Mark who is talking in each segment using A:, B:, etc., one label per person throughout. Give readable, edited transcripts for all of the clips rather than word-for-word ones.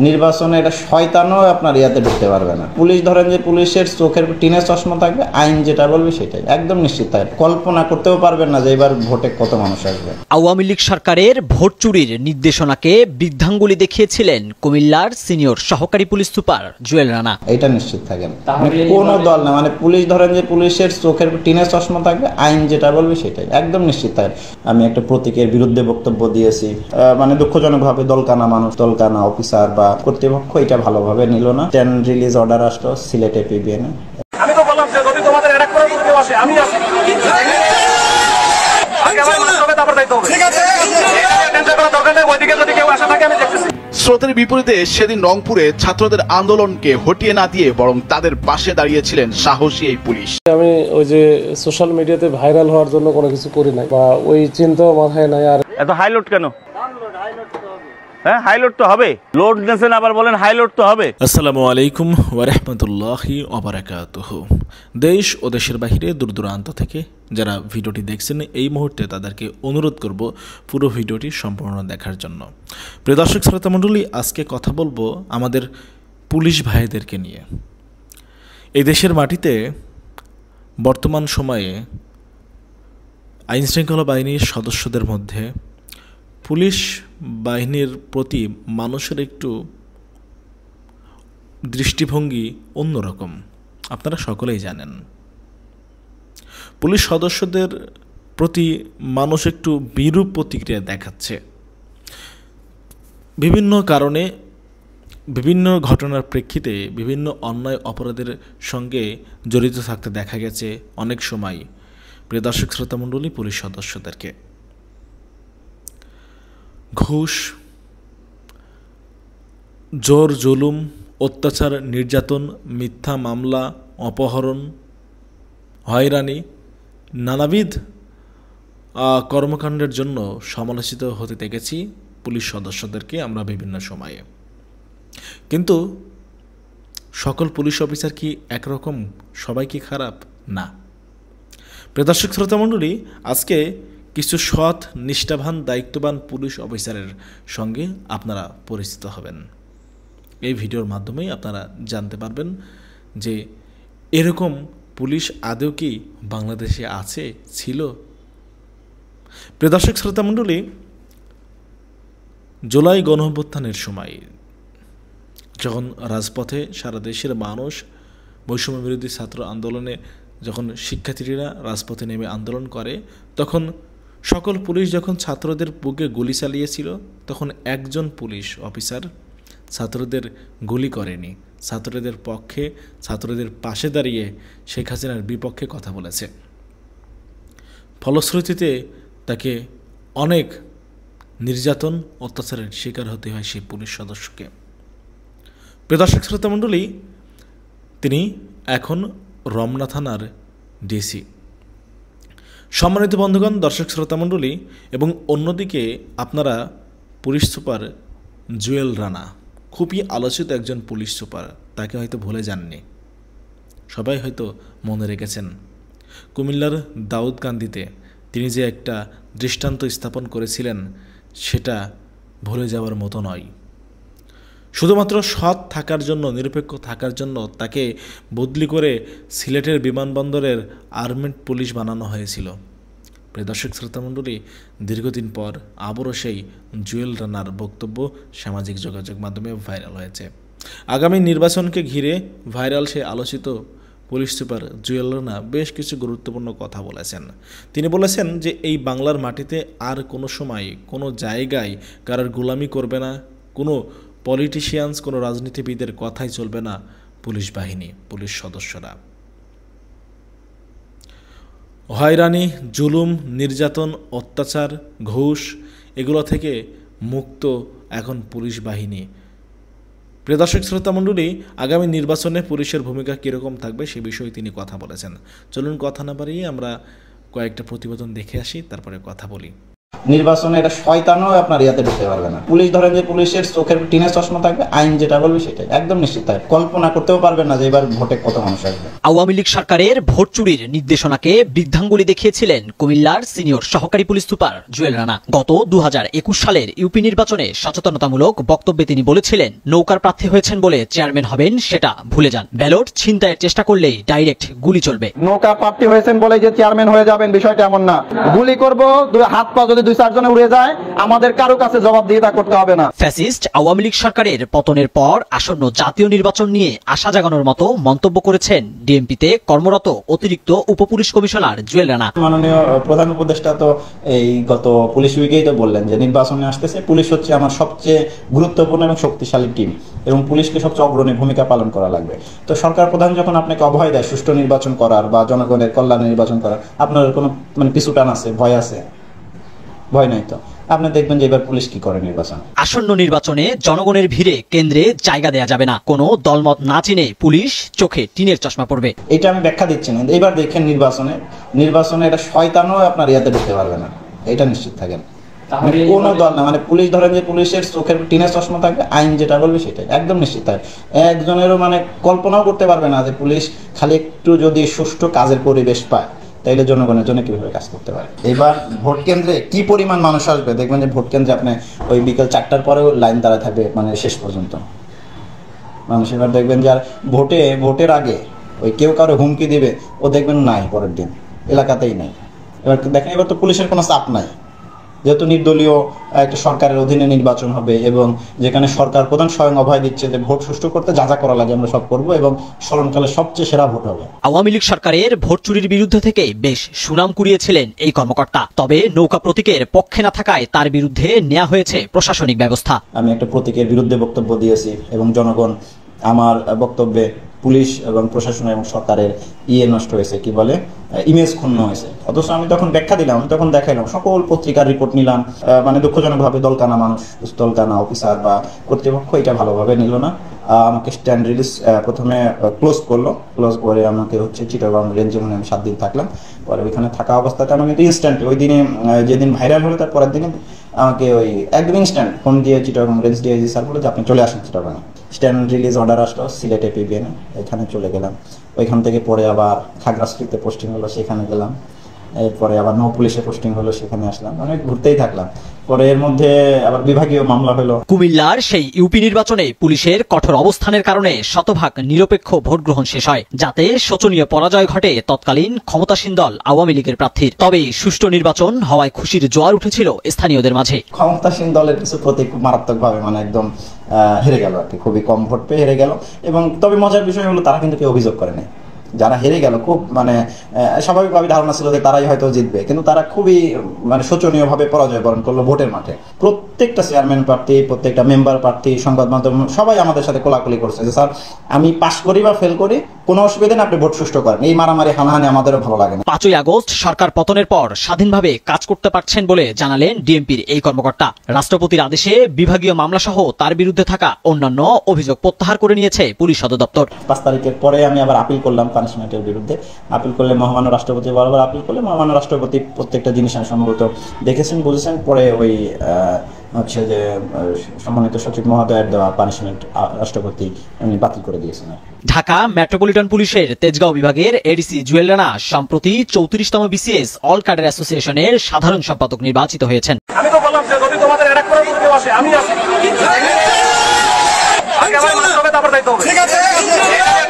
A: নির্বাচনে এটা শয়তানও আপনার ইয়াতে ঢুকতে পারবে না। পুলিশ ধরেন যে পুলিশের চোখের টিনের চশমা থাকবে, আইন যেটা বলবে সেটাই একদম নিশ্চিত থাকে। কল্পনা করতেও পারবেন না যে এবার ভোটে কত মানুষ আসবে।
B: আওয়ামী লীগ সরকারের ভোট চুরির নির্দেশনাকে বৃদ্ধাঙ্গুলি দেখিয়েছিলেন কুমিল্লার সিনিয়র সহকারী পুলিশ সুপার জুয়েল রানা।
A: এটা নিশ্চিত থাকেন, কোনো দল না, মানে পুলিশ ধরেন যে পুলিশের চোখের টিনের চশমা থাকবে, আইন যেটা বলবে সেটাই একদম নিশ্চিত থাকেন। আমি একটা প্রতীকের বিরুদ্ধে বক্তব্য দিয়েছি, মানে দুঃখজনকভাবে দলকানা মানুষ, দলকানা অফিসার বা কর্তৃপক্ষ এটা ভালোভাবে নিল না। 10 রিলিজ অর্ডার আসলো সিলেটে পিবিএন।
C: আমি তো বললাম যে যদি তোমাদের অ্যাটাক করার কেউ আসে আমি আছি, আগে আমার মারতে হবে তারপর দায়িত্ব হবে। ঠিক আছে, টেনশন করার দরকার নেই, ওইদিকে যদি কেউ আসে থাকে আমি দেখতেছি।
D: স্রোতের বিপরীতে সেদিন রংপুরে ছাত্রদের আন্দোলনকে হটিয়ে না দিয়ে বরং তাদের পাশে দাঁড়িয়েছিলেন সাহসী এই পুলিশ।
E: আমি ওই যে সোশ্যাল মিডিয়াতে ভাইরাল হওয়ার জন্য কোনো কিছু করি নাই বা ওই চিন্তাও মাথায় নাই। আর
F: এত হাই লোড কেন? হ্যাঁ, হাই লোড তো হবে। লোড নেছেন আবার বলেন হাই লোড তো হবে।
G: আসসালামু আলাইকুম ওয়া রাহমাতুল্লাহি ওয়া বারাকাতুহু। দেশ ও দেশের বাইরে দূর দূরান্ত থেকে যারা ভিডিওটি দেখছেন এই মুহূর্তে তাদেরকে অনুরোধ করব পুরো ভিডিওটি সম্পূর্ণ দেখার জন্য। প্রিয় দর্শক শ্রোতা মণ্ডলী, আজকে কথা বলবো আমাদের পুলিশ ভাইদেরকে নিয়ে। এই দেশের মাটিতে বর্তমান সময়ে আইনশৃঙ্খলা বাহিনীর সদস্যদের মধ্যে পুলিশ বাহিনীর প্রতি মানুষের একটু দৃষ্টিভঙ্গি অন্যরকম, আপনারা সকলেই জানেন। পুলিশ সদস্যদের প্রতি মানুষ একটু বিরূপ প্রতিক্রিয়া দেখাচ্ছে। বিভিন্ন কারণে, বিভিন্ন ঘটনার প্রেক্ষিতে বিভিন্ন অন্যায় অপরাধের সঙ্গে জড়িত থাকতে দেখা গেছে অনেক সময় প্রিয় দর্শক শ্রোতা মণ্ডলী পুলিশ সদস্যদেরকে। ঘুষ, জোর জুলুম, অত্যাচার, নির্যাতন, মিথ্যা মামলা, অপহরণ, হয়রানি, নানাবিধ কর্মকাণ্ডের জন্য সমালোচিত হতে দেখেছি পুলিশ সদস্যদেরকে আমরা বিভিন্ন সময়ে। কিন্তু সকল পুলিশ অফিসার কি একরকম? সবাই কি খারাপ? না। প্রিয় দর্শক শ্রোতা মণ্ডলী, আজকে কিছু সৎ, নিষ্ঠাবান, দায়িত্ববান পুলিশ অফিসারের সঙ্গে আপনারা পরিচিত হবেন। এই ভিডিওর মাধ্যমেই আপনারা জানতে পারবেন যে এরকম পুলিশ আদৌ কি বাংলাদেশে আছে, ছিল। প্রিয় দর্শক শ্রোতা মণ্ডলী, জুলাই গণঅভ্যুত্থানের সময় যখন রাজপথে সারা দেশের মানুষ বৈষম্য বিরোধী ছাত্র আন্দোলনে যখন শিক্ষার্থীরা রাজপথে নেমে আন্দোলন করে, তখন সকল পুলিশ যখন ছাত্রদের বুকে গুলি চালিয়েছিল, তখন একজন পুলিশ অফিসার ছাত্রদের গুলি করেনি, ছাত্রদের পক্ষে, ছাত্রদের পাশে দাঁড়িয়ে শেখ হাসিনার বিপক্ষে কথা বলেছে। ফলশ্রুতিতে তাকে অনেক নির্যাতন, অত্যাচারের শিকার হতে হয় সেই পুলিশ সদস্যকে। প্রিয় দর্শক শ্রোতা মণ্ডলী, তিনি এখন রমনা থানার ডিসি। সম্মানিত বন্ধুগণ, দর্শক শ্রোতা মণ্ডলী, এবং অন্যদিকে আপনারা পুলিশ সুপার জুয়েল রানা, খুবই আলোচিত একজন পুলিশ সুপার, তাকে হয়তো ভুলে যাননি, সবাই হয়তো মনে রেখেছেন। কুমিল্লার দাউদকান্দিতে তিনি যে একটা দৃষ্টান্ত স্থাপন করেছিলেন সেটা ভুলে যাওয়ার মতো নয়। শুধুমাত্র সৎ থাকার জন্য, নিরপেক্ষ থাকার জন্য তাকে বদলি করে সিলেটের বিমানবন্দরের আর্মেড পুলিশ বানানো হয়েছিল। প্রিয় দর্শক শ্রোতা মণ্ডলী, দীর্ঘদিন পর আবারও সেই জুয়েল রানার বক্তব্য সামাজিক যোগাযোগ মাধ্যমে ভাইরাল হয়েছে। আগামী নির্বাচনকে ঘিরে ভাইরাল সেই আলোচিত পুলিশ সুপার জুয়েল রানা বেশ কিছু গুরুত্বপূর্ণ কথা বলেছেন। তিনি বলেছেন যে এই বাংলার মাটিতে আর কোনো সময়, কোনো জায়গায় কারোর গোলামি করবে না, কোনো পলিটিশিয়ানস, কোনো রাজনীতিবিদের কথাই চলবে না। পুলিশ বাহিনী, পুলিশ সদস্যরা হয়রানি, জুলুম, নির্যাতন, অত্যাচার, ঘুষ এগুলো থেকে মুক্ত এখন পুলিশ বাহিনী। প্রিয় দর্শক শ্রোতা মণ্ডলী, আগামী নির্বাচনে পুলিশের ভূমিকা কীরকম থাকবে সে বিষয়ে তিনি কথা বলেছেন। চলুন কথা না বাড়িয়ে আমরা কয়েকটা প্রতিবেদন দেখে আসি, তারপরে কথা বলি।
A: নির্বাচনে এটা শয়তানও আপনার ইয়াতে ঢুকতে পারবে না। পুলিশ ধরেন যে পুলিশের চোখের টিনের চশমা থাকবে, আইন যেটা বলবে সেটাই, একদম নিশ্চিত থাকবে। কল্পনা করতেও পারবেন না যে এবার ভোটে কত মানুষ আসবে।
B: আওয়ামী লীগ সরকারের ভোট চুরির নির্দেশনাকে বৃদ্ধাঙ্গুলি দেখিয়েছিলেন কুমিল্লার সিনিয়র সহকারী পুলিশ সুপার জুয়েল রানা। গত 2021 সালের ইউপি নির্বাচনে সচেতনতামূলক বক্তব্যে তিনি বলেছিলেন, নৌকার প্রার্থী হয়েছেন বলে চেয়ারম্যান হবেন সেটা ভুলে যান, ব্যালট ছিনতাইয়ের চেষ্টা করলেই ডাইরেক্ট গুলি চলবে।
H: নৌকা প্রার্থী হয়েছেন বলে যে চেয়ারম্যান হয়ে যাবেন বিষয়টা এমন না। গুলি করব, হাত পা যদি 2-4 জনে উড়ে যায় আমাদের কারো কাছে জবাবদিহিতা করতে হবে না।
B: ফ্যাসিস্ট আওয়ামী লীগ সরকারের পতনের পর আসন্ন জাতীয় নির্বাচন নিয়ে আশা জাগানোর মতো মন্তব্য করেছেন ডিএমপিতে কর্মরত অতিরিক্ত উপপুলিশ কমিশনার জুয়েল রানা।
A: মাননীয় প্রধান উপদেষ্টা তো এই গত পুলিশ উইকেই তো বললেন যে নির্বাচনে আসতেছে, পুলিশ হচ্ছে আমার সবচেয়ে গুরুত্বপূর্ণ এবং শক্তিশালী টিম এবং পুলিশকে সবচেয়ে অগ্রণী ভূমিকা পালন করা লাগবে। তো সরকার প্রধান যখন আপনাকে অভয় দেয় সুষ্ঠু নির্বাচন করার বা জনগণের কল্যাণে নির্বাচন করার, আপনার কোনো পিছুটান আছে, ভয় আছে? ভয় নাই। তো আপনি দেখবেন যে এবার পুলিশ কি করে নির্বাচন।
B: আসন্ন নির্বাচনে জনগণের ভিড়ে কেন্দ্রে জায়গা দেয়া যাবে না, কোনো দলমত না চিনে পুলিশ চোখে টিনের চশমা পড়বে।
A: এটা আমি ব্যাখ্যা দিচ্ছি না। এবার দেখেন নির্বাচনে এটা শয়তানও আপনার ইয়াতে ঢুকতে পারবে না, এটা নিশ্চিত থাকেন। কোন দল না, পুলিশ ধরেন যে পুলিশের চোখের টিনের চশমা থাকবে, আইন যেটা বলবে সেটাই, একদম নিশ্চিত থাকে। একজনেরও কল্পনাও করতে পারবে না যে পুলিশ খালি একটু যদি সুষ্ঠু কাজের পরিবেশ পায় তাইলে জনগণের জন্য কিভাবে কাজ করতে পারে। এবার ভোট কেন্দ্রে কি পরিমাণ মানুষ আসবে দেখবেন যে ভোট কেন্দ্রে আপনি ওই বিকেল 4টার পরেও লাইন দাঁড়ায় থাকবে শেষ পর্যন্ত মানুষ। এবার দেখবেন যে আর ভোটের আগে ওই কেউ কারো হুমকি দিবে, ও দেখবেন নাই, পরের দিন এলাকাতেই নাই। এবার দেখেন এবার তো পুলিশের কোনো চাপ নাই, যেহেতু নির্দলীয় একটা সরকারের অধীনে নির্বাচন হবে এবং যেখানে সরকার প্রধান স্বয়ং অভয় দিচ্ছে যে ভোট সুষ্ঠু করতে যা যা করা লাগে আমরা সব করবো এবং স্মরণকালে সবচেয়ে সেরা ভোট হবে।
B: আওয়ামী লীগ সরকারের ভোট চুরির বিরুদ্ধে থেকে বেশ সুনাম কুড়িয়েছিলেন এই কর্মকর্তা। তবে নৌকা প্রতীকের পক্ষে না থাকায় তার বিরুদ্ধে নেওয়া হয়েছে প্রশাসনিক ব্যবস্থা।
A: আমি একটা প্রতীকের বিরুদ্ধে বক্তব্য দিয়েছি এবং জনগণ আমার বক্তব্যে পুলিশ এবং প্রশাসন এবং সরকারের নষ্ট হয়েছে, কি বলে ইমেজ ক্ষুণ্ণ হয়েছে। অথচ আমি তখন ব্যাখ্যা দিলাম, তখন দেখাইলাম, সকল পত্রিকার রিপোর্ট নিলাম। দুঃখজনকভাবে দলকানা মানুষ, দলকানা অফিসার বা কর্তৃপক্ষ এটা ভালোভাবে নিল না। আমাকে স্ট্যান্ড রিলিজ প্রথমে ক্লোজ করে আমাকে চিটাগং রেঞ্জে আমি 7 দিন থাকলাম। পরে ওইখানে থাকা অবস্থাতে আমাকে ইনস্ট্যান্ট ওই দিনে যেদিন ভাইরাল হলো তার পরের দিনে আমাকে ওই একদম ইনস্ট্যান্ট ফোন দিয়ে চিটাগং রেঞ্জ ডিআইজি স্যার বলে যে আপনি চলে আসেন চিটাগং। স্ট্যান্ড রিলিজ অর্ডার আসলো সিলেটে পিবিএনে, এখানে চলে গেলাম। ওইখান থেকে পরে আবার খাগড়াছড়িতে পোস্টিং হলো, সেখানে গেলাম। এরপরে আবার নৌ পুলিশে পোস্টিং হলো, সেখানে আসলাম। ঘুরতেই থাকলাম। পরে এর মধ্যে আবার বিভাগীয় মামলা হলো।
B: কুমিল্লার সেই ইউপি নির্বাচনে পুলিশের কঠোর অবস্থানের কারণে শতভাগ নিরপেক্ষ ভোট গ্রহণ শেষ হয়, যাতে শোচনীয় পরাজয় ঘটে তৎকালীন ক্ষমতাসীন দল আওয়ামী লীগের প্রার্থীর। তবে সুষ্ঠু নির্বাচন হওয়ায় খুশির জোয়ার উঠেছিল স্থানীয়দের মাঝে।
A: ক্ষমতাসীন দলের কিছু প্রতীক মারাত্মকভাবে একদম হেরে গেল আর কি, খুবই কম ভোট পেয়ে হেরে গেল। এবং তবে মজার বিষয় হলো তারা কিন্তু কেউ অভিযোগ করে নাই। যারা হেরে গেল খুব স্বাভাবিকভাবে ধারণা ছিল যে তারাই হয়তো জিতবে, কিন্তু তারা খুবই শোচনীয়ভাবে পরাজয় বরণ করলো ভোটের মাঠে। প্রত্যেকটা চেয়ারম্যান প্রার্থী, প্রত্যেকটা মেম্বার প্রার্থী, সংবাদ মাধ্যম সবাই আমাদের সাথে কোলাকুলি করছে যে স্যার আমি পাস করি বা ফেল করি কোনো অসুবিধা নেই, আপনি ভোট সুষ্ঠু করেন। এই মারামারি হানাহানি আমাদেরও ভালো লাগে না।
B: 5ই আগস্ট সরকার পতনের পর স্বাধীনভাবে কাজ করতে পারছেন বলে জানালেন ডিএমপির এই কর্মকর্তা। রাষ্ট্রপতির আদেশে বিভাগীয় মামলা সহ তার বিরুদ্ধে থাকা অন্যান্য অভিযোগ প্রত্যাহার করে নিয়েছে পুলিশ সদর দপ্তর।
A: 5 তারিখের পরে আমি আবার আপিল করলাম পানিশমেন্টের বিরুদ্ধে। আপিল করলে মহামান্য রাষ্ট্রপতি বরাবর আপিল করলে মহামান্য রাষ্ট্রপতি প্রত্যেকটা জিনিস সম্ভবত দেখেছেন, বুঝেছেন। পরে ওই যে সম্মানিত সচিব মহোদয়ের দেওয়া পানিশমেন্ট রাষ্ট্রপতি উনি বাতিল করে দিয়েছেন।
B: ঢাকা মেট্রোপলিটন পুলিশের তেজগাঁও বিভাগের এডিসি জুয়েল রানা সম্প্রতি 34তম বিসিএস অল ক্যাডার অ্যাসোসিয়েশনের সাধারণ সম্পাদক নির্বাচিত হয়েছেন।
C: আমি তো বললাম যে যদি তোমাদের অ্যাটাক করার জন্য কেউ আসে, আমি আসি। আগে আমার মারতে হবে, তারপর দায়িত্ব হবে। ঠিক আছে,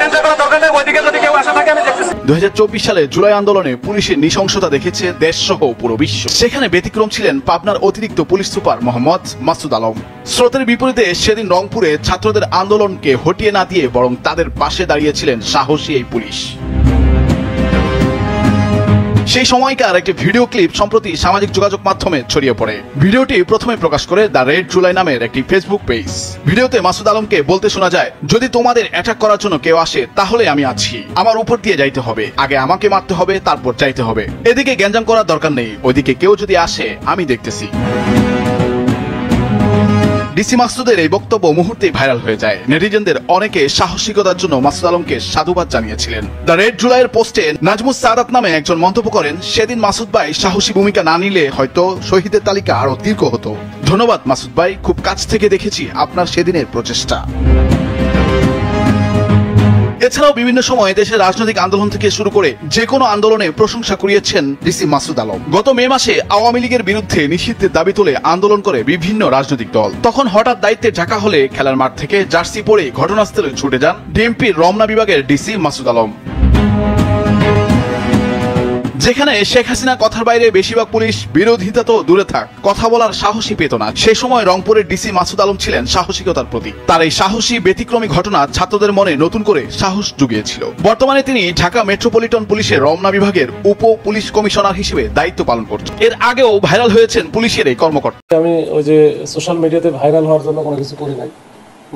C: টেনশন করার দরকার নেই। ওইদিকে যদি কেউ আসে থাকে আমি দেখতেছি।
D: 2024 সালে জুলাই আন্দোলনে পুলিশের নৃশংসতা দেখেছে দেশ সহ পুরো বিশ্ব। সেখানে ব্যতিক্রম ছিলেন পাবনার অতিরিক্ত পুলিশ সুপার মোহাম্মদ মাসুদ আলম। স্রোতের বিপরীতে সেদিন রংপুরে ছাত্রদের আন্দোলনকে হটিয়ে না দিয়ে বরং তাদের পাশে দাঁড়িয়েছিলেন সাহসী এই পুলিশ। সেই সময়কার একটি ভিডিও ক্লিপ সম্প্রতি সামাজিক যোগাযোগ মাধ্যমে ছড়িয়ে পড়ে। ভিডিওটি প্রথমে প্রকাশ করে দ্য রেড জুলাই নামের একটি ফেসবুক পেজ। ভিডিওতে মাসুদ আলমকে বলতে শোনা যায়, যদি তোমাদের অ্যাটাক করার জন্য কেউ আসে তাহলে আমি আছি, আমার উপর দিয়ে যাইতে হবে, আগে আমাকে মারতে হবে, তারপর যাইতে হবে। এদিকে গ্যাঞ্জাম করার দরকার নেই, ওইদিকে কেউ যদি আসে আমি দেখতেছি। ডিসি মাসুদের এই বক্তব্য মুহূর্তেই ভাইরাল হয়ে যায়। নেটিজেনদের অনেকে সাহসিকতার জন্য মাসুদ আলমকে সাধুবাদ জানিয়েছিলেন। দ্য রেড জুলাইয়ের পোস্টে নাজমুস সাদাত নামে একজন মন্তব্য করেন, সেদিন মাসুদ ভাই সাহসী ভূমিকা না নিলে হয়তো শহীদের তালিকা আরো দীর্ঘ হতো। ধন্যবাদ মাসুদ ভাই, খুব কাছ থেকে দেখেছি আপনার সেদিনের প্রচেষ্টা। এছাড়াও বিভিন্ন সময়ে দেশের রাজনৈতিক আন্দোলন থেকে শুরু করে যে কোনো আন্দোলনে প্রশংসা কুড়িয়েছেন ডিসি মাসুদ আলম। গত মে মাসে আওয়ামী লীগের বিরুদ্ধে নিষিদ্ধের দাবি তুলে আন্দোলন করে বিভিন্ন রাজনৈতিক দল। তখন হঠাৎ দায়িত্বে ঢাকা হলে খেলার মাঠ থেকে জার্সি পরে ঘটনাস্থলে ছুটে যান ডিএমপির রমনা বিভাগের ডিসি মাসুদ আলম। যেখানে শেখ হাসিনা কথার বাইরে বেশিরভাগ পুলিশ বিরোধিতা তো দূরে থাক, কথা বলার সাহসী পেত না, সে সময় রংপুরের ডিসি মাসুদ আলম ছিলেন সাহসিকতার প্রতীক। তার এই সাহসী ব্যতিক্রমী ঘটনা ছাত্রদের মনে নতুন করে সাহস জুগিয়েছিল। বর্তমানে তিনি ঢাকা মেট্রোপলিটন পুলিশের রমনা বিভাগের উপ পুলিশ কমিশনার হিসেবে দায়িত্ব পালন করছেন। এর আগেও ভাইরাল হয়েছেন পুলিশের এই কর্মকর্তা।
E: আমি ওই যে সোশ্যাল মিডিয়াতে ভাইরাল হওয়ার জন্য কোনো কিছু করি নাই,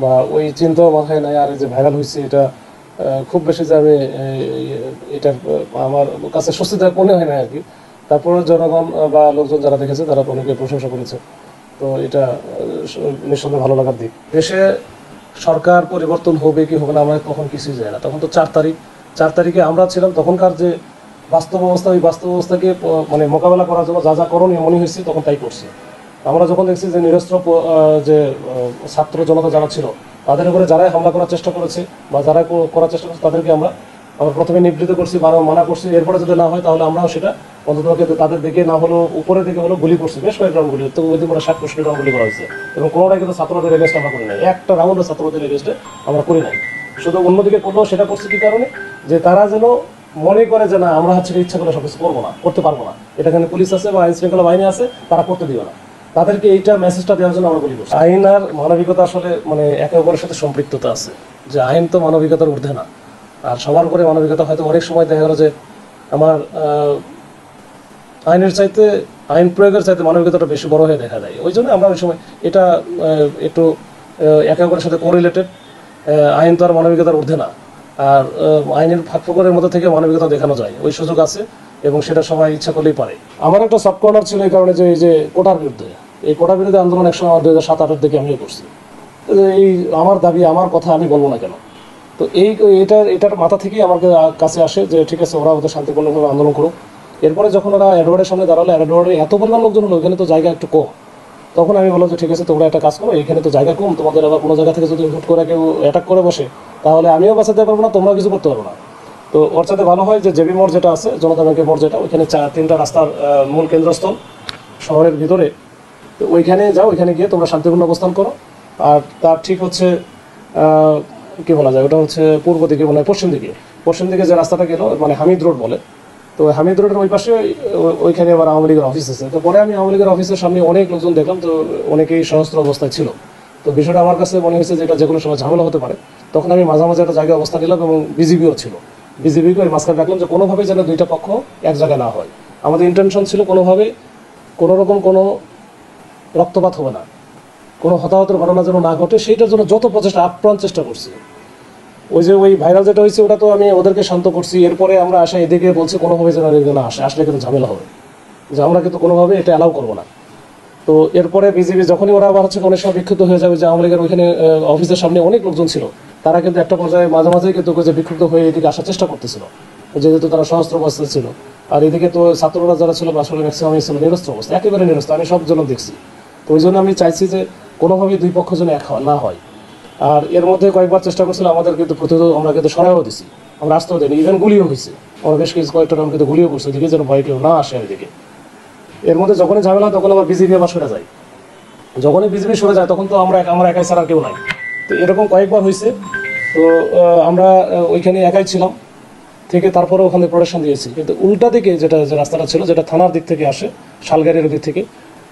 E: বা ওই চিন্তাও মাথায় নাই। আর যে ভাইরাল হয়েছে এটা খুব বেশি যে আমি এটা আমার কাছে স্বস্তিদায়ক মনে হয় না আর কি। তারপরে জনগণ বা লোকজন যারা দেখেছে তারা অনেকে প্রশংসা করেছে, তো এটা নিঃসন্দেহে ভালো লাগার দিক। দেশে সরকার পরিবর্তন হবে কি হবে না আমরা তখন কিছুই যায় না। তখন তো 4 তারিখে আমরা ছিলাম, তখনকার যে বাস্তব অবস্থা, ওই বাস্তব অবস্থাকে মানে মোকাবেলা করার জন্য যা যা করণীয় মনে হয়েছে তখন তাই করছি। আমরা যখন দেখছি যে নিরস্ত্র যে ছাত্র জনতা যারা ছিল তাদের উপরে যারাই হামলা করার চেষ্টা করেছে বা যারা করার চেষ্টা করছে তাদেরকে আমরা প্রথমে নিবৃত্ত করছি বা মানা করছি। এরপরে যদি না হয় তাহলে আমরাও সেটা অন্তত তাদের দিকে না হলো উপরের দিকে হলো গুলি করছি, বেশ কয়েক রাউন্ড গুলি, তো ওই দিন 60 রাউন্ড গুলি করা হয়েছে। এবং কোনোটাই কিন্তু ছাত্রদের এগেস্ট আমরা করি নাই, একটা রাউন্ডও ছাত্রদের এগেস্টে আমরা করি নাই। শুধু অন্যদিকে করলেও সেটা করছি কি কারণে, যে তারা যেন মনে করে যে না আমরা হচ্ছে ইচ্ছা করে সবকিছু করবো না, করতে পারবো না, এটা এখানে পুলিশ আছে বা আইন শৃঙ্খলা বাহিনী আছে, তারা করতে দিবে না। তাদেরকে এইটা মেসেজটা দেওয়ার জন্য আমরা গুলি করছি। আইন আর মানবিকতা আসলে মানে একে অপরের সাথে সম্পৃক্ততা আছে, যে আইন তো মানবিকতার ঊর্ধ্বে না। আর সবার উপরে মানবিকতা হয়তো অনেক সময় দেখা গেল যে আমার আইনের চাইতে আইন প্রয়োগের চাইতে মানবিকতাটা বেশি বড় হয়ে দেখা যায়। ওই জন্য আমরা ওই সময় এটা একটু একে অপরের সাথে কোরিলেটেড। আইন তো আর মানবিকতার ঊর্ধ্বে না, আর আইনের ফাঁকফোকরের মধ্যে থেকে মানবিকতা দেখানো যায়, ওই সুযোগ আছে এবং সেটা সবাই ইচ্ছা করলেই পারে। আমার একটা সাব কর্নার ছিল এই কারণে যে এই যে কোটার বিরুদ্ধে, এই কোটার বিরুদ্ধে আন্দোলন একসময় 2007-08 দিকে আমিও করছি। এই আমার দাবি, আমার কথা আমি বলবো না কেন, তো এটার মাথা থেকেই আমার কাছে আসে যে ঠিক আছে ওরা ওদের শান্তিপূর্ণভাবে আন্দোলন করুক। এরপরে যখন ওরা অ্যাডওয়ার্ডের সামনে দাঁড়ালো, অ্যাডওয়ার্ডে এত পরিমাণ লোকজন হলো, এখানে তো জায়গা একটু কম, তখন আমি বললাম যে ঠিক আছে তোমরা একটা কাজ করো, এখানে তো জায়গা কম, তোমাদের আবার কোনো জায়গা থেকে যদি হুট করে কেউ অ্যাটাক করে বসে তাহলে আমিও বাঁচাতে পারবো না, তোমরাও কিছু করতে পারবো না। তো ওর সাথে ভালো হয় যে জেবি মোড় যেটা আছে, জনতা ব্যাংকের মোড় যেটা, ওইখানে 3টা রাস্তার মূল কেন্দ্রস্থল শহরের ভিতরে, তো ওইখানে যাও, ওইখানে গিয়ে তোমরা শান্তিপূর্ণ অবস্থান করো। আর তার ঠিক হচ্ছে কি বলা যায়, ওটা হচ্ছে পূর্ব দিকে মানে পশ্চিম দিকে যে রাস্তাটা গেল মানে হামিদ রোড বলে, তো হামিদ রোডের ওই পাশে ওইখানে আবার আওয়ামী লীগের অফিস আছে। তো পরে আমি আওয়ামী লীগের অফিসের সামনে অনেক লোকজন দেখলাম, তো অনেকেই সশস্ত্র অবস্থায় ছিল। তো বিষয়টা আমার কাছে মনে হয়েছে যে এটা যে কোনো সময় ঝামেলা হতে পারে। তখন আমি মাঝামাঝি একটা জায়গায় অবস্থান নিলাম এবং বিজিবিও ছিল, বিজিবিকে ওই মাঝখানে রাখলাম যে কোনোভাবে যেন দুইটা পক্ষ এক জায়গায় না হয়। আমাদের ইন্টেনশন ছিল কোনোভাবে কোনোরকম কোনো রক্তপাত হবে না, কোনো হতাহতের ঘটনা যেন না ঘটে, সেইটার জন্য যত প্রচেষ্টা আপ্রাণ চেষ্টা করছি। ওই ভাইরাল যেটা হয়েছে ওটা তো আমি ওদেরকে শান্ত করছি। এরপরে আমরা আসা এদিকে বলছি কোনোভাবে যেন না আসলে কিন্তু ঝামেলা হবে, যে আমরা কিন্তু কোনোভাবে এটা অ্যালাউ করবো না। তো এরপরে বিজেপি যখনই ওরা আবার হচ্ছে অনেক সময় বিক্ষুব্ধ হয়ে যাবে, যে আওয়ামী লীগের ওইখানে অফিসের সামনে অনেক লোকজন ছিল, তারা কিন্তু একটা পর্যায়ে মাঝে মাঝে কিন্তু যে বিক্ষুব্ধ হয়ে এদিকে আসার চেষ্টা করতেছিল, যেহেতু তারা সশস্ত্র অবস্থায় ছিল। আর এদিকে তো ছাত্ররা যারা ছিল আসলে ম্যাক্সিমামই ছিল নিরস্ত্র অবস্থা, একেবারে নিরস্ত্র, আমি সব জন দেখছি। তো ওই জন্য আমি চাইছি যে কোনোভাবেই দুই পক্ষ যেন এক না হয়। আর এর মধ্যে কয়েকবার চেষ্টা করছিল আমাদের, কিন্তু প্রতিরোধ আমরা কিন্তু সরাইও দিছি, আমরা আসতেও দিইনি, ইভেন গুলিও হয়েছে, আমরা বেশ কয়েকটা নাম কিন্তু গুলিও করছি, এদিকে যেন ভয় কেউ না আসে ওইদিকে। এর মধ্যে যখনই ঝামেলা তখন আবার বিজেপি আবার সরে যায়, যখনই বিজেপি সরে যায় তখন তো আমরা একাই ছাড়া কেউ নাই। তো এরকম কয়েকবার হয়েছে। তো আমরা ওইখানে একাই ছিলাম থেকে তারপরে ওখানে প্রোটেকশন দিয়েছি, কিন্তু উল্টা দিকে যে রাস্তাটা ছিল, যেটা থানার দিক থেকে আসে, শালগাড়ির দিক থেকে,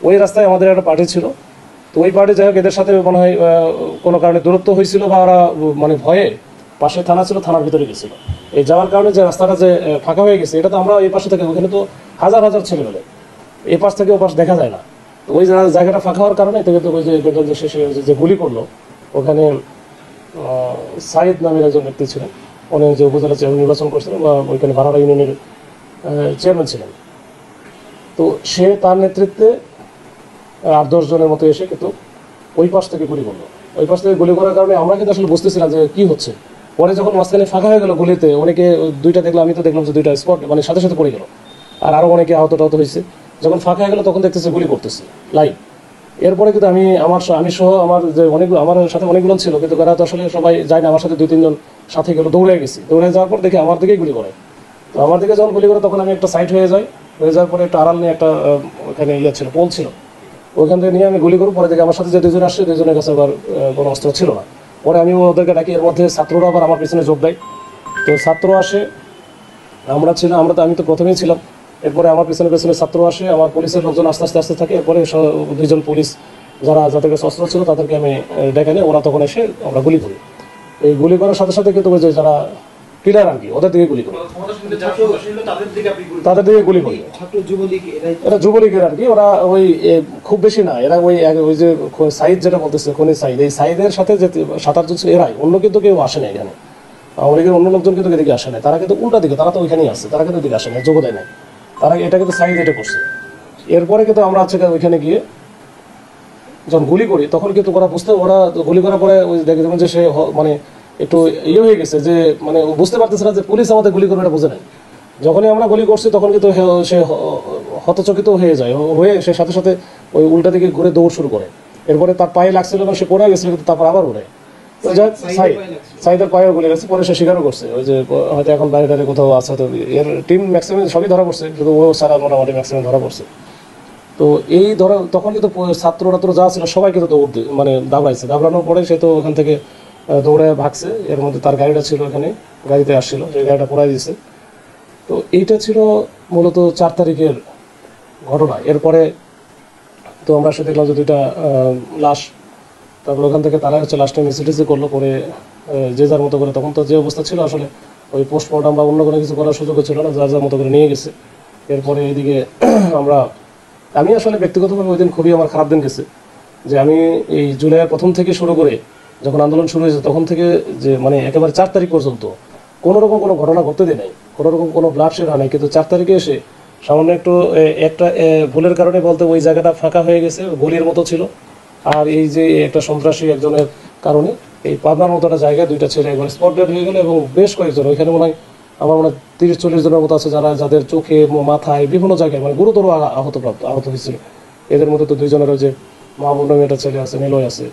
E: ওই রাস্তায় আমাদের একটা পার্টি ছিল। তো ওই পার্টি যাই হোক এদের সাথে মনে হয় কোনো কারণে দূরত্ব হয়েছিল বা ওরা মানে ভয়ে, পাশে থানা ছিল, থানার ভিতরে গেছিলো। এই যাওয়ার কারণে যে রাস্তাটা যে ফাঁকা হয়ে গেছে, এটা তো আমরা এই পাশে থেকে, ওখানে তো হাজার হাজার ছেলে মেলে, এই পাশ থেকে ও পাশ দেখা যায় না। তো ওই জায়গাটা ফাঁকা হওয়ার কারণে কিন্তু ওই যে শেষে যে গুলি করলো, ওখানে সাইদ নামের একজন ব্যক্তি ছিলেন, উনি যে উপজেলা নির্বাচন করছিলেন বা ওইখানে ভাড়াড়া ইউনিয়নের চেয়ারম্যান ছিলেন। তো সে তার নেতৃত্বে 8-10 জনের মতো এসে কিন্তু ওই পাশ থেকে গুলি করলো। ওই পাশ থেকে গুলি করার কারণে আমরা কিন্তু আসলে বুঝতেছিলাম যে কি হচ্ছে। পরে যখন মাঝখানে ফাঁকা হয়ে গেল গুলিতে, অনেকে দুইটা দেখলাম, আমি তো দেখলাম যে দুইটা স্পট মানে সাথে সাথে পড়ে গেল, আর আরও অনেকে আহত টাহত হয়েছে। যখন ফাঁকা হয়ে গেল তখন দেখতেছে গুলি করতেছে লাইভ। এরপরে কিন্তু আমি সহ আমার যে আমার সাথে অনেকগুলো ছিল, কিন্তু এরা তো আসলে সবাই যায় না, আমার সাথে 2-3 জন সাথে গেলো, দৌড়ে গেছি। দৌড়ে যাওয়ার পর দেখি আমার দিকেই গুলি করে। তো আমার দিকে যখন গুলি করে তখন আমি একটা সাইড হয়ে যাওয়ার পরে একটা আড়াল নিয়ে একটা ওখানে ছিল, পোল ছিল, ওইখান থেকে নিয়ে আমি গুলি করবো। পরে দেখে আমার সাথে যে 2 জন আসছে, 2 জনের কাছে আবার কোনো অস্ত্র ছিল না। পরে আমি ওদেরকে ডাকি, এর মধ্যে ছাত্ররা আবার আমার পিছনে যোগ দেয়। তো ছাত্র আসে, আমি তো প্রথমেই ছিলাম। এরপরে আমার পিছনে ছাত্র আসে, আমার পুলিশের লোকজন আস্তে আস্তে থাকে। এরপরে 2 জন পুলিশ যাদের কাছে অস্ত্র ছিল তাদেরকে আমি ডেকে নিয়ে ওরা তখন এসে আমরা গুলি করি। এই গুলি করার সাথে সাথে কিন্তু ওই যে যারা কিলার আর কি, ওদের দিকে গুলি করি, তাদের দিকে গুলি করি। এরা যুবলীগের আর কি, ওরা ওই খুব বেশি না, এরা ওই যে সাইদ যেটা বলতেছে খনি সাইদ, এই সাইদের সাথে যে 7-8 জন এরাই, অন্য কিন্তু কেউ আসে না এখানে। আওয়ামী লীগের অন্য লোকজন কিন্তু এদিকে আসে না, তারা কিন্তু উল্টা দিকে, তারা তো ওইখানেই আছে, তারা কিন্তু এদিকে আসে না, যোগ দেয় নাই তারা, এটা কিন্তু সাইদ এটা করছে। এরপরে কিন্তু আমরা হচ্ছে ওইখানে গিয়ে যখন গুলি করি তখন কিন্তু ওরা গুলি করার পরে ওই দেখে যে সে মানে একটু হয়ে গেছে, যে মানে বুঝতে পারতেছে না যে পুলিশ আমাদের গুলি করবে, এটা বুঝে নাই। যখনই আমরা গুলি করছি তখন কিন্তু সে হতচকিত হয়ে যায়, সে সাথে সাথে ওই উল্টা দিকে ঘুরে দৌড় শুরু করে। এরপরে তার পায়ে লাগছিল এবং সে পড়ে গেছিল, কিন্তু তারপর আবার উড়ে সাইদের পায়ে গুলি গেছে। পরে সে স্বীকারও করছে ওই যে হয়তো এখন বাইরে কোথাও আছে, তো এর টিম ম্যাক্সিমাম সবই ধরা পড়ছে, শুধু ও সারা মোটামুটি ম্যাক্সিমাম ধরা পড়ছে। তো এই তখন কিন্তু ছাত্ররা যা ছিল সবাই কিন্তু দাবড়ানোর পরে সে তো ওখান থেকে দৌড়ে ভাগছে। এর মধ্যে তার গাড়িটা ছিল, এখানে গাড়িতে আসছিল, সেই গাড়িটা পোড়াই দিয়েছে। তো এইটা ছিল মূলত 4 তারিখের ঘটনা। এরপরে তো আমরা সে দেখলাম যে 2টা লাশ, তারপর ওখান থেকে তারা হচ্ছে লাস্টে মিসিটিসি করলো, করে যে যার মতো করে, তখন তো যে অবস্থা ছিল আসলে ওই পোস্টমর্টম বা অন্য কোনো কিছু করার সুযোগ ছিল না, যার মতো করে নিয়ে গেছে। এরপরে এইদিকে আমি আসলে ব্যক্তিগতভাবে ওই দিন খুবই আমার খারাপ দিন গেছে, যে আমি এই জুলাইয়ের প্রথম থেকে শুরু করে যখন আন্দোলন শুরু হয়েছে তখন থেকে যে মানে একেবারে 4 তারিখ পর্যন্ত কোনো রকম কোনো ঘটনা ঘটতে দেয় নাই, কোনো রকম কোনো ব্লাডশেড হয় নাই। কিন্তু 4 তারিখে এসে সামান্য একটা ভুলের কারণে বলতে ওই জায়গাটা ফাঁকা হয়ে গেছে, গলির মতো ছিল। আর এই যে একটা সন্ত্রাসী একজনের কারণে এই পাবনার মতো একটা জায়গায় 2টা ছেলে একবার স্পট ডেড হয়ে গেল, এবং বেশ কয়েকজন ওইখানে আমার মনে হয় 30-40 জনের মতো আছে যাদের চোখে, মাথায়, বিভিন্ন জায়গায় মানে গুরুতর আহত হয়েছিল। এদের মধ্যে তো 2 জনের ওই যে মাহবুব নামে একটা ছেলে আছে, নিলয় আছে,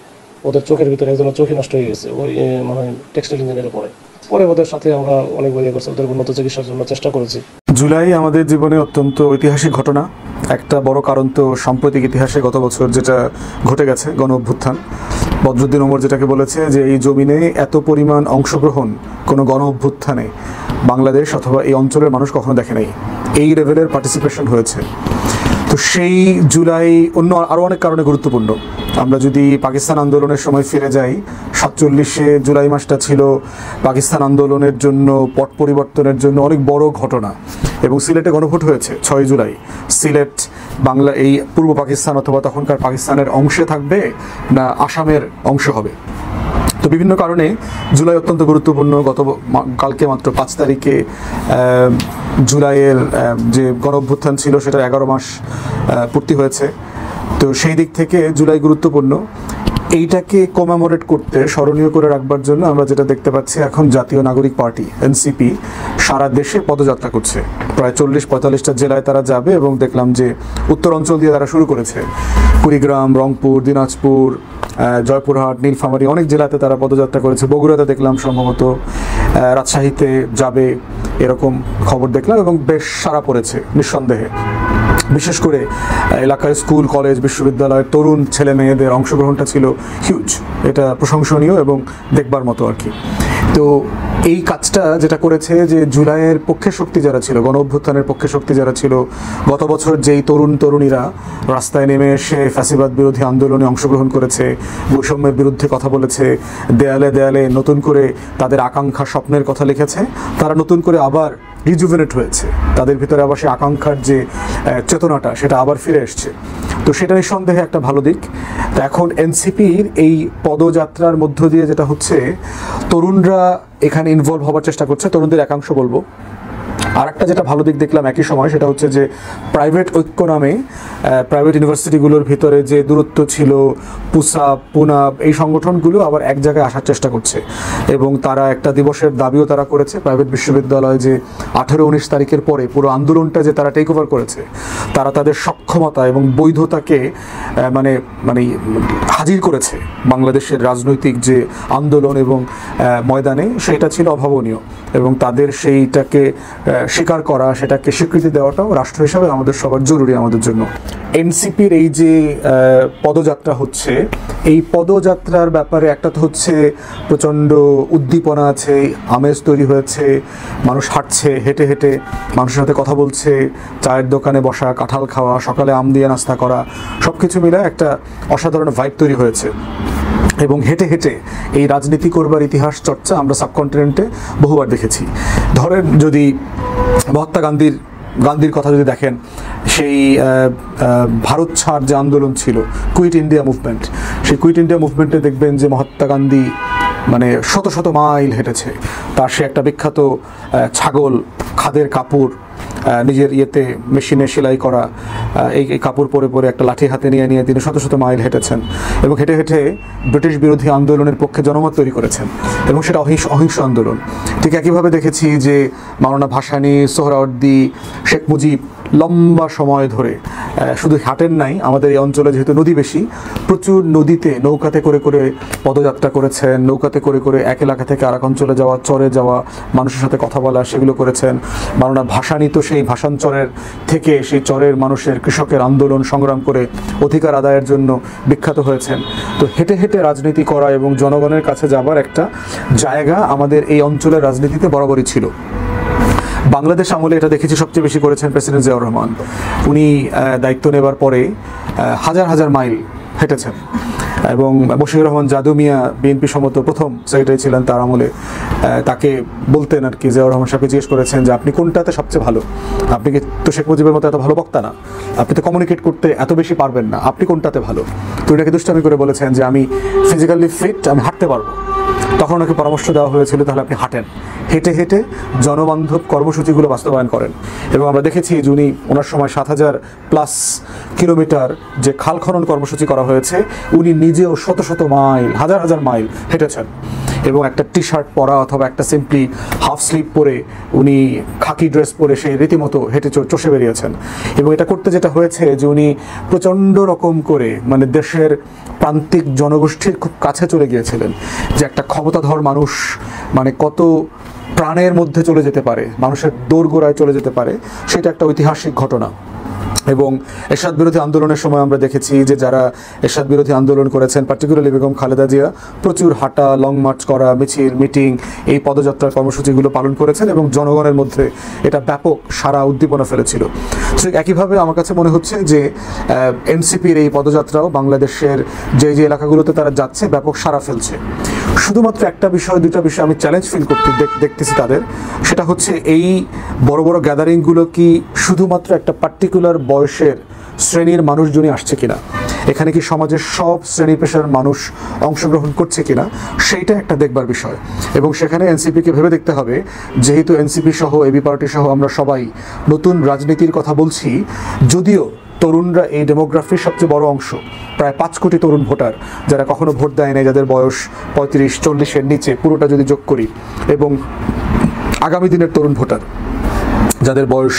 E: ওদের চোখের ভিতরে একজনের চোখই নষ্ট হয়ে গেছে, ওই মানে টেক্সটাইল ইঞ্জিনিয়ারে পরে ওদের সাথে আমরা অনেক বই করছি, ওদের উন্নত চিকিৎসার জন্য চেষ্টা করেছি।
I: জুলাই আমাদের জীবনে অত্যন্ত ঐতিহাসিক ঘটনা। একটা বড় কারণ তো সাম্প্রতিক ইতিহাসে গত বছর যেটা ঘটে গেছে, গণ অভ্যুত্থান। বদরুদ্দিন ওমর যেটাকে বলেছে যে এই জমিনে এত পরিমাণ অংশগ্রহণ কোনো গণ অভ্যুত্থানে বাংলাদেশ অথবা এই অঞ্চলের মানুষ কখনো দেখে নাই, এই লেভেলের পার্টিসিপেশন হয়েছে। তো সেই জুলাই অন্য আরও অনেক কারণে গুরুত্বপূর্ণ। আমরা যদি পাকিস্তান আন্দোলনের সময় ফিরে যাই, 47-এ জুলাই মাসটা ছিল পাকিস্তান আন্দোলনের জন্য, পট পরিবর্তনের জন্য অনেক বড় ঘটনা। এবং সিলেটে গণভোট হয়েছে 6 জুলাই। সিলেট বাংলা এই পূর্ব পাকিস্তান অথবা তখনকার পাকিস্তানের অংশে থাকবে না আসামের অংশ হবে। তো বিভিন্ন কারণে জুলাই অত্যন্ত গুরুত্বপূর্ণ। কালকে মাত্র 5 তারিখে জুলাইয়ের যে গণ অভ্যুত্থান ছিল সেটা 11 মাস পূর্তি হয়েছে। তো সেই দিক থেকে জুলাই গুরুত্বপূর্ণ। এইটাকে কমেমোরেট করতে, স্মরণীয় করে রাখবার জন্য আমরা যেটা দেখতে পাচ্ছি, এখন জাতীয় নাগরিক পার্টি এনসিপি সারা দেশে পদযাত্রা করছে। প্রায় 40-45টা জেলায় তারা যাবে, এবং দেখলাম যে উত্তর অঞ্চল দিয়ে তারা শুরু করেছে। কুড়িগ্রাম, রংপুর, দিনাজপুর, জয়পুরহাট, নীলফামারী অনেক জেলাতে তারা পদযাত্রা করেছে। বগুড়াতে দেখলাম সম্ভবত, রাজশাহীতে যাবে এরকম খবর দেখলাম, এবং বেশ সাড়া পড়েছে নিঃসন্দেহে। বিশেষ করে এলাকার স্কুল, কলেজ, বিশ্ববিদ্যালয়ের তরুণ ছেলে মেয়েদের অংশগ্রহণটা ছিল হিউজ। এটা প্রশংসনীয় এবং দেখবার মতো আর কি। তো এই কাজটা যেটা করেছে, যে জুলাইয়ের পক্ষে শক্তি যারা ছিল, গণ অভ্যুত্থানের পক্ষে শক্তি যারা ছিল, গত বছর যেই তরুণীরা রাস্তায় নেমে এসে ফ্যাসিবাদ বিরোধী আন্দোলনে অংশগ্রহণ করেছে, বৈষম্যের বিরুদ্ধে কথা বলেছে, দেয়ালে দেয়ালে নতুন করে তাদের আকাঙ্ক্ষা, স্বপ্নের কথা লিখেছে, তারা নতুন করে আবার রিজুভেনেট হয়েছে। তাদের ভিতরে আবার সেই আকাঙ্ক্ষার যে চেতনাটা, সেটা আবার ফিরে এসছে। তো সেটা নিঃসন্দেহে একটা ভালো দিক। তো এখন এনসিপির এই পদযাত্রার মধ্য দিয়ে যেটা হচ্ছে, তরুণরা এখানে ইনভলভ হবার চেষ্টা করছে, তরুণদের একাংশ বলবো। আর একটা যেটা ভালো দিক দেখলাম একই সময়, সেটা হচ্ছে যে প্রাইভেট ঐক্য নামে প্রাইভেট ইউনিভার্সিটিগুলোর ভিতরে যে দূরত্ব ছিল, পুসাব, পুনাব, এই সংগঠনগুলো আবার এক জায়গায় আসার চেষ্টা করছে এবং তারা একটা দিবসের দাবিও তারা করেছে। প্রাইভেট বিশ্ববিদ্যালয় যে 18-19 তারিখের পরে পুরো আন্দোলনটা যে তারা টেক ওভার করেছে, তারা তাদের সক্ষমতা এবং বৈধতাকে মানে মানে হাজির করেছে বাংলাদেশের রাজনৈতিক যে আন্দোলন এবং ময়দানে, সেটা ছিল অভাবনীয় এবং তাদের সেইটাকে স্বীকার করা, সেটাকে স্বীকৃতি দেওয়াটাও রাষ্ট্র হিসাবে আমাদের সবার জরুরি আমাদের জন্য। এনসিপির এই যে পদযাত্রা হচ্ছে, এই পদযাত্রার ব্যাপারে একটা তো হচ্ছে প্রচণ্ড উদ্দীপনা আছে, আমেজ তৈরি হয়েছে, মানুষ হাঁটছে, হেঁটে হেঁটে মানুষের সাথে কথা বলছে, চায়ের দোকানে বসা, কাঁঠাল খাওয়া, সকালে আম দিয়ে নাস্তা করা, সব কিছু মিলে একটা অসাধারণ ভাইব তৈরি হয়েছে। এবং হেঁটে হেঁটে এই রাজনীতি করবার ইতিহাস চর্চা আমরা সাবকন্টিনেন্টে বহুবার দেখেছি। ধরেন যদি মহাত্মা গান্ধীর কথা যদি দেখেন, সেই ভারত ছাড় যে আন্দোলন ছিল, কুইট ইন্ডিয়া মুভমেন্ট, সেই কুইট ইন্ডিয়া মুভমেন্টে দেখবেন যে মহাত্মা গান্ধী মানে শত শত মাইল হেঁটেছে। তার সে একটা বিখ্যাত ছাগল, খাদের কাপড়, নিজের ইয়েতে মেশিনে সেলাই করা এই কাপড় পরে পরে একটা লাঠি হাতে নিয়ে নিয়ে তিনি শত শত মাইল হেঁটেছেন এবং হেঁটে হেঁটে ব্রিটিশ বিরোধী আন্দোলনের পক্ষে জনমত তৈরি করেছেন এবং সেটা অহিংস আন্দোলন। ঠিক একইভাবে দেখেছি যে মাওলানা ভাসানী, সোহরাওয়ার্দী, শেখ মুজিব লম্বা সময় ধরে শুধু হাঁটেন নাই, আমাদের এই অঞ্চলে যেহেতু নদী বেশি, প্রচুর নদীতে নৌকাতে করে করে পদযাত্রা করেছেন, নৌকাতে করে করে এক এলাকা থেকে আরেক অঞ্চলে যাওয়া, চরে যাওয়া, মানুষের সাথে কথা বলা, সেগুলো করেছেন। মাওলানা ভাসানী তো সেই ভাষাঞ্চরের থেকে সেই চরের মানুষের, কৃষকের আন্দোলন সংগ্রাম করে অধিকার আদায়ের জন্য বিখ্যাত হয়েছেন। তো হেঁটে হেঁটে রাজনীতি করা এবং জনগণের কাছে যাবার একটা জায়গা আমাদের এই অঞ্চলের রাজনীতিতে বরাবরই ছিল। বাংলাদেশ আমলে এটা দেখেছি সবচেয়ে বেশি করেছেন প্রেসিডেন্ট জিয়াউর রহমান। উনি দায়িত্ব নেবার পরে হাজার হাজার মাইল হেঁটেছেন এবং বশির রহমান জাদু মিয়া বিএনপি সম্মত প্রথম সেক্রেটারি ছিলেন তার আমলে, তাকে বলতেন আর কি, জিয়াউর রহমান সাহেবকে জিজ্ঞেস করেছেন যে আপনি কোনটাতে সবচেয়ে ভালো, আপনি কি তো শেখ মুজিবের মতো এত ভালো বক্তা না, আপনি তো কমিউনিকেট করতে এত বেশি পারবেন না, আপনি কোনটাতে ভালো? তো এটাকে দুষ্টামি করে বলেছেন যে আমি ফিজিক্যালি ফিট, আমি হাঁটতে পারবো। তখন ওনাকে পরামর্শ দেওয়া হয়েছিল তাহলে আপনি হাঁটেন, হেঁটে হেঁটে জনবান্ধব কর্মসূচিগুলো বাস্তবায়ন করেন। এবং আমরা দেখেছি যে উনি ওনার সময় 7000+ কিলোমিটার যে খাল খনন কর্মসূচি করা হয়েছে, উনি নিজেও শত শত মাইল, হাজার হাজার মাইল হেঁটেছেন এবং একটা টি শার্ট পরা অথবা একটা সিম্পলি হাফ স্লিভ পরে উনি খাকি ড্রেস পরে সেই রীতিমতো হেঁটে চষে বেরিয়েছেন। এবং এটা করতে যেটা হয়েছে যে উনি প্রচণ্ড রকম করে মানে দেশের প্রান্তিক জনগোষ্ঠীর খুব কাছে চলে গিয়েছিলেন, যে একটা ক্ষমতাধর মানুষ মানে কত প্রাণের মধ্যে চলে যেতে পারে, মানুষের দোরগোড়ায় চলে যেতে পারে, সেটা একটা ঐতিহাসিক ঘটনা। এবং এরশাদ বিরোধী আন্দোলনের সময় আমরা দেখেছি যে যারা এরশাদ বিরোধী আন্দোলন করেছেন, পার্টিকুলারলি বেগম খালেদা জিয়া, প্রচুর হাঁটা, লং মার্চ করা, মিছিল, মিটিং, এই পদযাত্রার কর্মসূচিগুলো পালন করেছেন এবং জনগণের মধ্যে এটা ব্যাপক সারা উদ্দীপনা ফেলেছিল। ঠিক একইভাবে আমার কাছে মনে হচ্ছে যে এনসিপির এই পদযাত্রাও বাংলাদেশের যে যে এলাকাগুলোতে তারা যাচ্ছে ব্যাপক সারা ফেলছে। শুধুমাত্র একটা বিষয়, দুটা বিষয় আমি চ্যালেঞ্জ ফিল দেখতেছি তাদের, সেটা হচ্ছে এই বড় বড় গ্যাদারিংগুলো কি শুধুমাত্র একটা পার্টিকুলার বয়সের শ্রেণীর মানুষজনই আসছে কিনা, এখানে কি সমাজের সব শ্রেণী পেশার মানুষ অংশগ্রহণ করছে কিনা, সেইটা একটা দেখবার বিষয়। এবং সেখানে এনসিপিকে ভেবে দেখতে হবে, যেহেতু এনসিপি সহ এবি পার্টি সহ আমরা সবাই নতুন রাজনীতির কথা বলছি, যদিও তরুণরা এই ডেমোগ্রাফির সবচেয়ে বড় অংশ, প্রায় 5 কোটি তরুণ ভোটার যারা কখনো ভোট দেয় নাই, যাদের বয়স 35-40-এর নিচে, পুরোটা যদি যোগ করি, এবং আগামী দিনের তরুণ ভোটার যাদের বয়স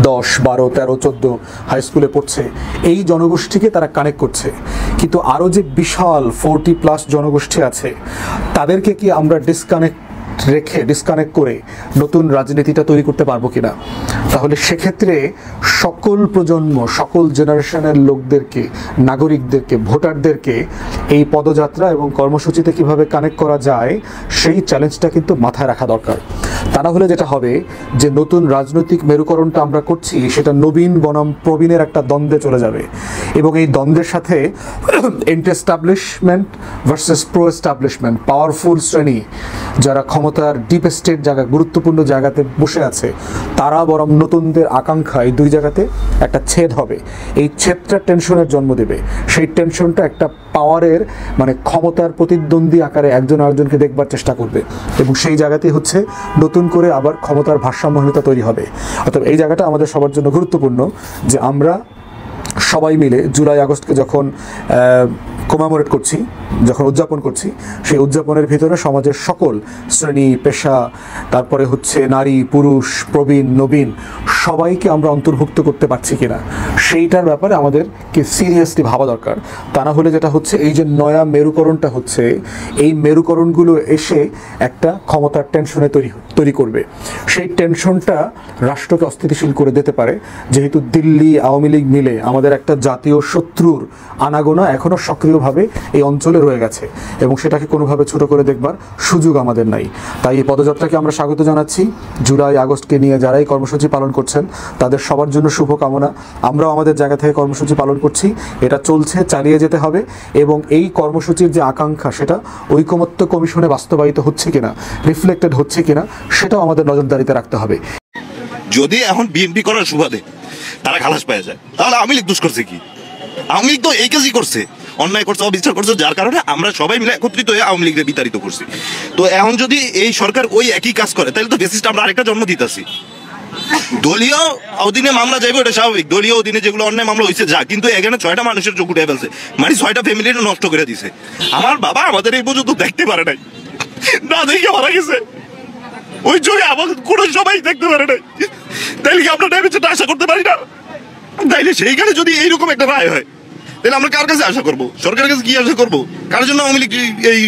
I: 10, 12, 13, 14 হাই স্কুলে পড়ছে, এই জনগোষ্ঠীকে তারা কানেক্ট করছে। কিন্তু আরও যে বিশাল 40+ জনগোষ্ঠী আছে, তাদেরকে কি আমরা ডিসকানেক্ট করে নতুন রাজনীতিটা তৈরি করতে পারবো কিনা? তাহলে সেক্ষেত্রে সকল প্রজন্ম, সকল জেনারেশনের লোকদেরকে, নাগরিকদেরকে, ভোটারদেরকে এই পদযাত্রা এবং কর্মসূচিতে কিভাবে কানেক্ট করা যায়, সেই চ্যালেঞ্জটা কিন্তু মাথায় রাখা দরকার। তা না হলে যেটা হবে যে নতুন রাজনৈতিক মেরুকরণটা আমরা করছি, সেটা নবীন বনাম প্রবীণের একটা দ্বন্দ্বে চলে যাবে এবং এই দ্বন্দ্বের সাথে anti establishment versus pro establishment, powerful শ্রেণী যারা ক্ষমতার ডিপ স্টেট জায়গা গুরুত্বপূর্ণ জায়গাতে বসে আছে তারা বরং নতুনদের আকাঙ্ক্ষা এই দুই জায়গাতে একটা ছেদ হবে। এই ছেদটা টেনশনের জন্ম দেবে। সেই টেনশনটা একটা পাওয়ারের মানে ক্ষমতার প্রতিদ্বন্দ্বী আকারে একজন আরেকজনকে দেখবার চেষ্টা করবে এবং সেই জায়গাতেই হচ্ছে নতুন করে আবার ক্ষমতার ভারসাম্যহীনতা তৈরি হবে। অর্থাৎ এই জায়গাটা আমাদের সবার জন্য গুরুত্বপূর্ণ যে আমরা সবাই মিলে জুলাই আগস্টকে যখন কমেমোরেট করছি, যখন উদযাপন করছি, সেই উদযাপনের ভিতরে সমাজের সকল শ্রেণী পেশা, তারপরে হচ্ছে নারী পুরুষ প্রবীণ নবীন সবাইকে আমরা অন্তর্ভুক্ত করতে পারছি কিনা সেইটার ব্যাপারে আমাদেরকে সিরিয়াসলি ভাবা দরকার। তা না হলে যেটা হচ্ছে এই যে নয়া মেরুকরণটা হচ্ছে, এই মেরুকরণগুলো এসে একটা ক্ষমতার টেনশনে তৈরি করবে। সেই টেনশনটা রাষ্ট্রকে অস্থিতিশীল করে দিতে পারে, যেহেতু দিল্লি আওয়ামী লীগ মিলে আমাদের একটা জাতীয় শত্রুর আনাগোনা এখনও সক্রিয়ভাবে এই অঞ্চলে রয়ে গেছে এবং সেটাকে কোনোভাবে ছোট করে দেখবার সুযোগ আমাদের নাই। তাই এই পদযাত্রাকে আমরা স্বাগত জানাচ্ছি। জুলাই আগস্টকে নিয়ে যারাই কর্মসূচি পালন করছেন তাদের সবার জন্য শুভকামনা। আমরাও আমাদের জায়গা থেকে কর্মসূচি পালন করছি, এটা চলছে, চালিয়ে যেতে হবে এবং এই কর্মসূচির যে আকাঙ্ক্ষা সেটা ঐকমত্য কমিশনে বাস্তবায়িত হচ্ছে কিনা, রিফ্লেক্টেড হচ্ছে কিনা সেটাও আমাদের নজরদারিতে রাখতে হবে।
J: যদি এখন বিএনপি করার সুবাদে তারা খালাস পেয়ে যায় তাহলে আওয়ামী লীগ দোষ করছে কি? আওয়ামী লীগ তো এই কাজই করছে, অন্যায় করছে, অবিচার করছে, যার কারণে আমরা সবাই মিলে একত্রিত হয়ে আওয়ামী লীগকে বিতাড়িত করছি। তো এখন যদি এই সরকার ওই একই কাজ করে তাহলে তো বেসিসটা আমরা আরেকটা জন্ম দিতেছি। দলীয় অধীনে মামলা যাইবে ওটা স্বাভাবিক, দলীয় অধীনে যেগুলো অন্যায় মামলা হয়েছে যা, কিন্তু এখানে 6টা মানুষের চোখ উঠে ফেলছে, মানে 6টা ফ্যামিলিটা নষ্ট করে দিছে। আমার বাবা আমাদের এই পর্যন্ত দেখতে পারে নাই, না দেখে মারা গেছে, ওই জন্য আমাদের কোনো সবাই দেখতে পারে নাই। তাইলে কি আমরা ড্যামেজটা আশা করতে পারি না? তাইলে সেইখানে যদি এইরকম একটা রায় হয় তাহলে আমরা কার কাছে আশা করবো? সরকারের কাছে কি আশা করবো? কার জন্য আওয়ামী লীগ এই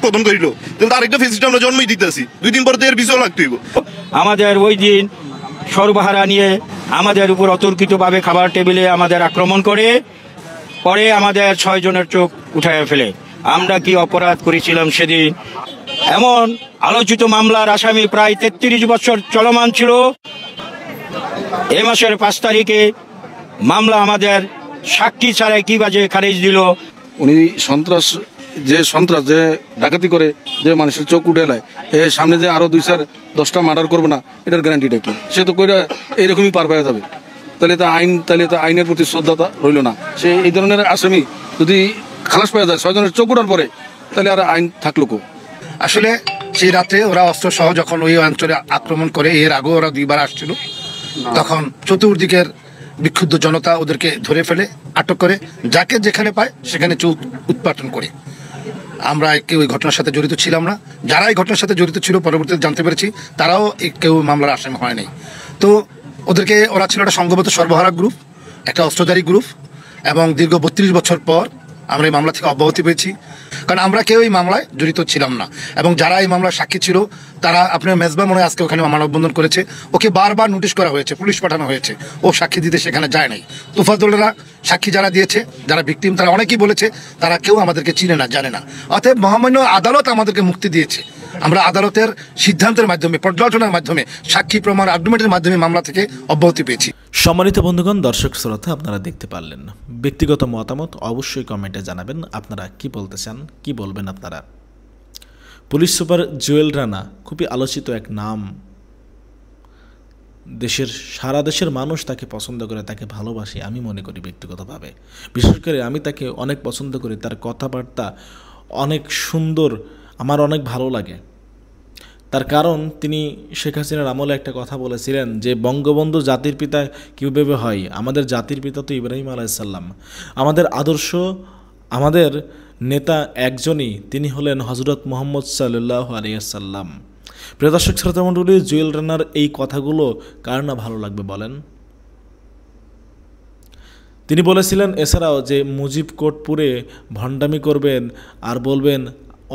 J: পতন করিল? তাহলে আরেকটা ফেসিস্ট আমরা জন্মই দিতেছি, 2 দিন পর তো এর বিষয় লাগতে হইব।
K: আমাদের ওই দিন সর্বহারা নিয়ে আমাদের উপর অতর্কিতভাবে খাবার টেবিলে আমাদের আক্রমণ করে পরে আমাদের 6 জনের চোখ উঠায় ফেলে। আমরা কি অপরাধ করেছিলাম সেদিন? এমন আলোচিত মামলার আসামি প্রায় 33 বছর চলমান ছিল। এ মাসের 5 তারিখে মামলা আমাদের সাক্ষী ছাড়াই কি বাজে খারিজ দিল।
L: উনি সন্ত্রাস যে ডাকাতি করে যে মানুষের চোখ উঠে নেয়, এর সামনে যে আরো 2-4-10টা মার্ডার করবে না এটার গ্যারান্টিটা কি? সে তো কইরা এইরকমই পার পেয়ে যাবে। তাহলে তো আইনের প্রতি শ্রদ্ধাটা রইল না। সে এই ধরনের আসামি যদি খালাস পেয়ে যায় 6 জনের চোখ উঠার পরে, তাহলে আর আইন থাকলো কো?
M: আসলে সেই রাত্রে ওরা অস্ত্র সহ যখন ওই অঞ্চলে আক্রমণ করে, এর আগেও ওরা 2বার আসছিল, তখন চতুর্দিকের বিক্ষুব্ধ জনতা ওদেরকে ধরে ফেলে, আটক করে, যাকে যেখানে পায় সেখানে চোখ উৎপাটন করে। আমরা কেউ ওই ঘটনার সাথে জড়িত ছিলাম না। যারা এই ঘটনার সাথে জড়িত ছিল পরবর্তীতে জানতে পেরেছি তারাও কেউ মামলার আসামি হয়নি। তো ওরা ছিল একটা সংঘবদ্ধ সর্বহারা গ্রুপ, একটা অস্ত্রধারী গ্রুপ, এবং দীর্ঘ 32 বছর পর আমরা এই মামলা থেকে অব্যাহতি পেয়েছি, কারণ আমরা কেউ এই মামলায় জড়িত ছিলাম না। এবং যারা এই মামলার সাক্ষী ছিল তারা, আপনার মেজবা মনে হয় আজকে ওখানে মানববন্ধন করেছে, ওকে বারবার নোটিশ করা হয়েছে, পুলিশ পাঠানো হয়েছে, ও সাক্ষী দিতে সেখানে যায় নাই। তোফাজ্জলেরা সাক্ষী যারা দিয়েছে, যারা ভিকটিম, তারা অনেকেই বলেছে তারা কেউ আমাদেরকে চিনে না, জানে না। অতএব মহামান্য আদালত আমাদেরকে মুক্তি দিয়েছে। আমরা আদালতের সিদ্ধান্তের মাধ্যমে, পর্যালোচনার মাধ্যমে, সাক্ষী প্রমাণ আর্গুমেন্টের মাধ্যমে মামলা থেকে অব্যাহতি পেয়েছি।
G: সম্মানিত বন্ধুগণ, দর্শক শ্রোতা, আপনারা দেখতে পারলেন। ব্যক্তিগত মতামত অবশ্যই কমেন্টে জানাবেন, আপনারা কি বলতে চান, কি বলবেন আপনারা। পুলিশ সুপার জুয়েল রানা খুবই আলোচিত এক নাম, সারা দেশের মানুষ তাকে পছন্দ করে, তাকে ভালোবাসে। আমি মনে করি ব্যক্তিগতভাবে, বিশেষ করে আমি তাকে অনেক পছন্দ করি, তার কথাবার্তা অনেক সুন্দর, আমার অনেক ভালো লাগে। তার কারণ তিনি শেখ হাসিনার আমলে একটা কথা বলেছিলেন যে বঙ্গবন্ধু জাতির পিতা কীভাবে হয়, আমাদের জাতির পিতা তো ইব্রাহিম আলাইসাল্লাম। আমাদের আদর্শ, আমাদের নেতা একজনই, তিনি হলেন হজরত মুহাম্মদ সাল্লাল্লাহু আলাইহি ওয়াসাল্লাম। প্রিয় দর্শক শ্রোতা মণ্ডলী, জুয়েল রানার এই কথাগুলো কার না ভালো লাগবে বলেন। তিনি বলেছিলেন এছাড়াও যে মুজিব কোট পরে ভণ্ডামি করবেন আর বলবেন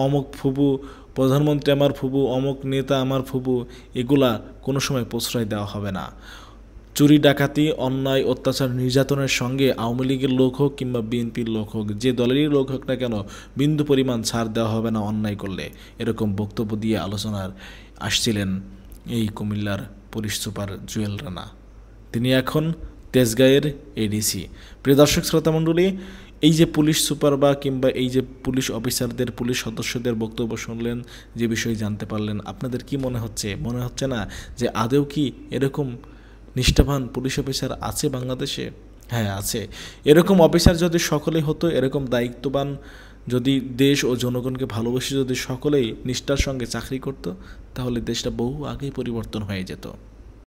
G: অমুক ফুবু প্রধানমন্ত্রী আমার ফুবু, অমুক নেতা আমার ফুবু, এগুলা কোনো সময় প্রশ্রয় দেওয়া হবে না। চুরি ডাকাতি, অন্যায়, অত্যাচার, নির্যাতনের সঙ্গে আওয়ামী লীগের লোক হোক কিংবা বিএনপির লোক হোক, যে দলেরই লোক হোক না কেন, বিন্দু পরিমাণ ছাড় দেওয়া হবে না অন্যায় করলে, এরকম বক্তব্য দিয়ে আলোচনার আসছিলেন এই কুমিল্লার পুলিশ সুপার জুয়েল রানা। তিনি এখন তেজগাঁয়ের এডিসি। প্রিয় দর্শক শ্রোতা মণ্ডলী, এই যে পুলিশ সুপার বা কিংবা এই যে পুলিশ অফিসারদের, পুলিশ সদস্যদের বক্তব্য শুনলেন, যে বিষয়ে জানতে পারলেন, আপনাদের কি মনে হচ্ছে? মনে হচ্ছে না যে আদৌ কি এরকম নিষ্ঠাবান পুলিশ অফিসার আছে বাংলাদেশে? হ্যাঁ, আছে। এরকম অফিসার যদি সকলেই হতো, এরকম দায়িত্ববান যদি দেশ ও জনগণকে ভালোবেসে যদি সকলেই নিষ্ঠার সঙ্গে চাকরি করত, তাহলে দেশটা বহু আগেই পরিবর্তন হয়ে যেত।